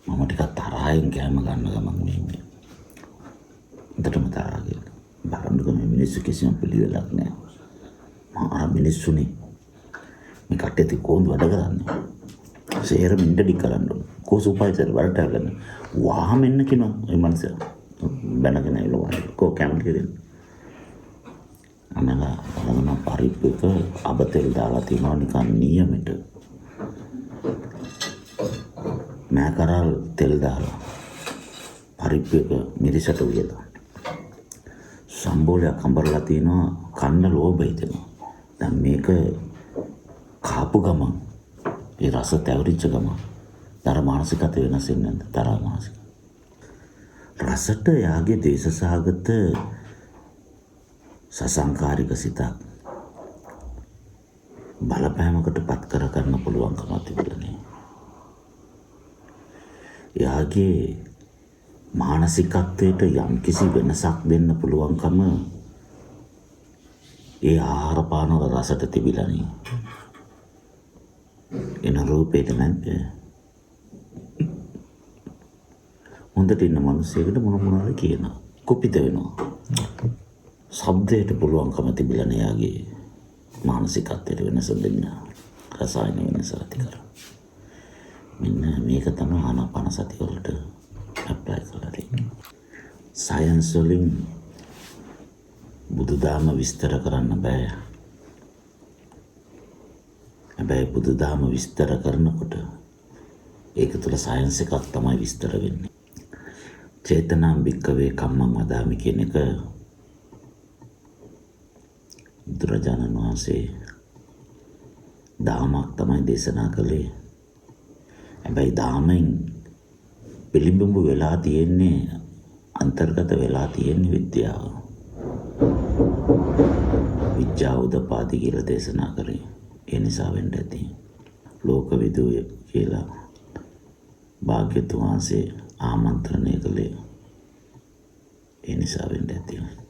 මම ටිකක් තරහින් කෑම ගන්න ගමන් මේ හොඳටම තරහා ගිහලා බලන්නකො මේ මිනිස්සු කිසිම පිළිවෙලක් නැහැ. මාර මිනිස්සුනේ මේ කට්ටිය කොහොමද වැඩ කරන්නේ? සේරම ඉන්ටඩි කරන්න ඕන. සුපර්වයිසර් වලට ගන්න. වහම එන්න කියනවා මේ මනුස්සයා. බැනගෙන එළවන. කැමති කෙනෙක්. අනගම පරිප්පුක අබ තෙල් දාලා තියනවා නිකන් නියමෙට. මෑකරල් තෙල් දාලා පරිප්පුක මිරිසට උයලා. සම්බෝලයක් අඹරලා තියනවා කන්න ලෝභ හිතෙනවා. දැන් මේක කාපු ගමන් ඒ රස තැවරිච්ච ගමන් දර මානසිකත වෙනස් වෙන්නේ නැද්ද? තරහ මානසික. රසට යාගේ දේශසහගත සසංකාරික සිතක් බලපෑමකට පත් කර ගන්න පුළුවන්කමක් තිබුණා නේ. යාගේ මානසිකත්වයට යම්කිසි වෙනසක් දෙන්න පුළුවන්කම ඒ ආහාර පාන වල රසට තිබිලා නේ. එන රූපේට නැද්ද? හොඳට ඉන්න මිනිස්සෙකුට මොන හරි කියනවා. කුපිත වෙනවා. ශබ්දයට පුළුවන්කම තිබිලා නේ යාගේ මානසිකත්වයට වෙනස දෙන්න. රසායන වෙනස ඇති කරා. මෙන්න මේක තමයි ආනාපාන සතිය වලට ඇප්ලයි කරලා තියෙන්නේ. සයන්ස් වලින් බුදුදහම විස්තර කරන්න බෑ. හැබැයි බුදුදහම විස්තර කරනකොට ඒක තුළ සයන්ස් එකක් තමයි විස්තර වෙන්නේ. චේතනාම් භික්කවේ කම්මං වදාමි කියන එක බුදුරජාණන් වහන්සේ දහමක් තමයි දේශනා කළේ. හැබැයි දහමෙන් පිළිඹු වෙලා තියෙන්නේ අන්තර්ගත වෙලා තියෙන්නේ විද්‍යාව. විද්‍යාව උදපාදි කියලා දේශනා කරේ. ඒ නිසා වෙන්න ඇති ලෝකවිදූ කියලා භාග්‍යතුන් වහන්සේ ආමන්ත්‍රණය කළේ. ඒ නිසා වෙන්න ඇති.